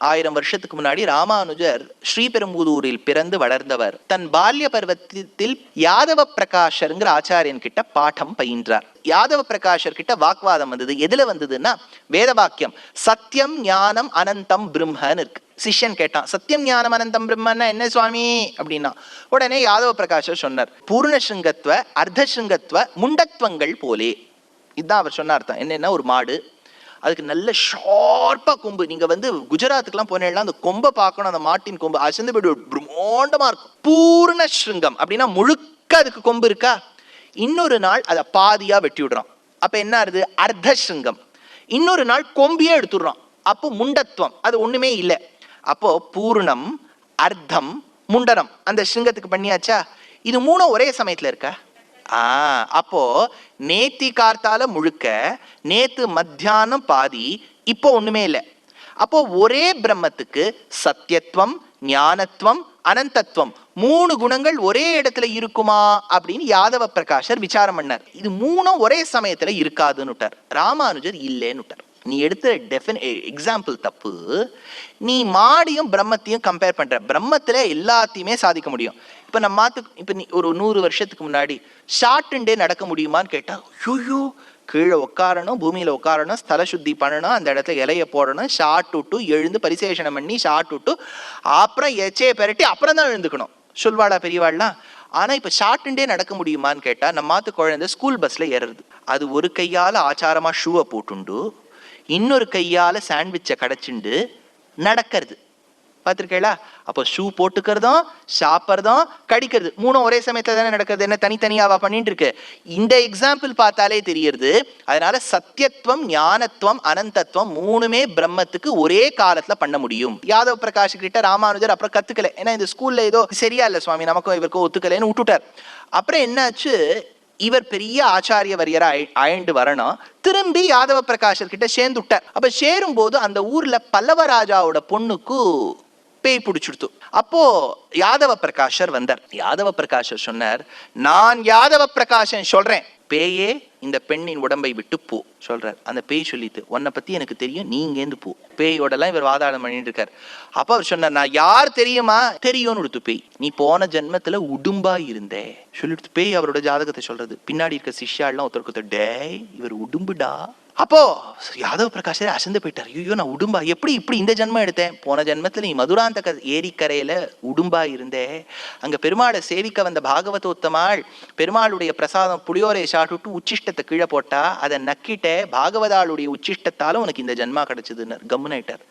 1000 வருஷத்துக்கு முன்னாடி ராமானுஜர் ஸ்ரீபெரும்புதூரில் பிறந்து வளர்ந்தவர். தன் பால்ய பருவத்தில் யாதவ பிரகாஷருங்கிற ஆச்சாரியன் கிட்ட பாடம் பயின்றார். யாதவ பிரகாஷர் கிட்ட வாக்குவாதம் வந்தது. எதுல வந்ததுன்னா வேத வாக்கியம் சத்தியம் ஞானம் அனந்தம் பிரம்மன்னு இருக்கு. சிஷ்யன் கேட்டான், சத்தியம் ஞானம் அனந்தம் பிரம்மன்னா என்ன சுவாமி அப்படின்னா, உடனே யாதவ பிரகாஷர் சொன்னார், பூர்ண சிங்கத்துவ அர்த்த சிங்கத்துவ முண்டத்துவங்கள் போலே. இதுதான் அவர் சொன்ன அர்த்தம். என்னன்னா, ஒரு மாடு, அதுக்கு நல்ல ஷார்ப்பா கொம்பு. நீங்க குஜராத்துக்குலாம் போனீங்கன்னா அந்த கொம்பை பார்க்கணும். அந்த மாட்டின் கொம்பு அசந்து போய்டு பிரம்மாண்டமா இருக்கும். பூர்ண சிருங்கம் அப்படின்னா முழுக்க அதுக்கு கொம்பு இருக்கா. இன்னொரு நாள் அதை பாதியா வெட்டி விடுறான், அப்ப என்ன ஆகுது, அர்த்த சிருங்கம். இன்னொரு நாள் கொம்பியே எடுத்துடுறான், அப்போ முண்டத்துவம், அது ஒண்ணுமே இல்லை. அப்போ பூர்ணம் அர்த்தம் முண்டனம் அந்த சிங்கத்துக்கு பண்ணியாச்சா. இது மூணும் ஒரே சமயத்துல இருக்கா? அப்போ நேத்தி கார்த்தால முழுக்க, நேத்து மத்தியானம் பாதி, இப்போ ஒண்ணுமே இல்லை. அப்போ ஒரே பிரம்மத்துக்கு சத்தியத்துவம் ஞானத்துவம் அனந்தத்துவம் 3 குணங்கள் ஒரே இடத்துல இருக்குமா அப்படின்னு யாதவ பிரகாஷர் விசாரம் பண்ணார். இது மூணும் ஒரே சமயத்துல இருக்காதுன்னு விட்டார். ராமானுஜர் இல்லைன்னு விட்டார். நீ எடுத்த எக்ஸாம்பிள் தப்பு. நீ மாடியும் பிரம்மத்தையும் கம்பேர் பண்ற. பிரம்மத்துல எல்லாத்தையுமே சாதிக்க முடியும். இப்ப நம்ம இப்ப நீ ஒரு 100 வருஷத்துக்கு முன்னாடி ஷார்ட் டே நடக்க முடியுமான்னு கேட்டா, ஐயோ கீழே உட்காரணும், பூமியில உட்காரணும், ஸ்தல சுத்தி பண்ணணும், அந்த இடத்துல இலைய போடணும், ஷார்ட் விட்டு எழுந்து பரிசேஷனம் பண்ணி ஷார்ட் விட்டு அப்புறம் எச்சையை பெரட்டி அப்புறம் தான் எழுந்துக்கணும் சொல்வாடா பெரியவாள்லாம். ஆனா இப்ப ஷார்ட் டே நடக்க முடியுமான்னு கேட்டா, நம்ம குழந்தை ஸ்கூல் பஸ்ல ஏறுறது, அது ஒரு கையால ஆச்சாரமா ஷூவை போட்டுண்டு இன்னொரு கையால சாண்ட்விச்சை கடைச்சுண்டு நடக்கிறது. பார்த்துருக்கீங்களா? அப்போ ஷூ போட்டுக்கிறதும் சாப்பிட்றதும் கடிக்கிறது மூணும் ஒரே சமயத்துல தானே நடக்கிறது. என்ன தனித்தனியாவா பண்ணிட்டு இருக்கு? இந்த எக்ஸாம்பிள் பார்த்தாலே தெரியுது. அதனால சத்தியத்துவம் ஞானத்துவம் அனந்தத்துவம் மூணுமே பிரம்மத்துக்கு ஒரே காலத்துல பண்ண முடியும். யாதவ பிரகாஷ் கிட்ட ராமானுஜர் அப்புறம் கத்துக்கல. ஏன்னா இந்த ஸ்கூல்ல ஏதோ சரியா இல்லை சுவாமி, நமக்கும் இவருக்கும் ஒத்துக்கலைன்னு விட்டுட்டார். அப்புறம் என்னாச்சு, இவர் பெரிய ஆச்சாரிய வரியரா ஆயிண்டு வரணும், திரும்பி யாதவ பிரகாஷர் கிட்ட சேர்ந்து விட்டார். அப்ப சேரும் போது அந்த ஊர்ல பல்லவராஜாவோட பொண்ணுக்கு பேய் பிடிச்சிடுத்து. அப்போ யாதவ பிரகாஷர் வந்தார். யாதவ பிரகாஷர் சொன்னார், நான் யாதவ பிரகாஷன் சொல்றேன், பேயே இந்த பெண்ணின் உடம்பை விட்டு போ சொல்றார். அந்த பேய் சொல்லிட்டு, உன்னை பத்தி எனக்கு தெரியும், நீ இங்கேருந்து போ. பேயோடலாம் இவர் வாதாடம் பண்ணிட்டு இருக்கார். அப்ப அவர் சொன்னார், நான் யார் தெரியுமா? தெரியும்னு கொடுத்து பேய், நீ போன ஜென்மத்துல உடும்பா இருந்தே சொல்லிட்டு பேய் அவரோட ஜாதகத்தை சொல்றது. பின்னாடி இருக்க சிஷ்யாலாம் ஒருத்தருக்கு, டே இவர் உடும்புடா. அப்போ யாதவ பிரகாஷரே அசந்து போயிட்டார். ஐயோ நான் உடும்பா, எப்படி இப்படி இந்த ஜென்மம் எடுத்தேன்? போன ஜென்மத்துல நீ மதுராந்தக ஏரிக்கரையில உடும்பா இருந்தே, அங்க பெருமாளை சேவிக்க வந்த பாகவதோத்தமாள் பெருமாளுடைய பிரசாதம் புளியோரை சாப்பிட்டு உச்சிஷ்டத்தை கீழே போட்டா, அதை நக்கிட்ட பாகவதாளுடைய உச்சிஷ்டத்தாலும் உனக்கு இந்த ஜென்மா கிடைச்சதுன்னு கம்முனாயிட்டார்.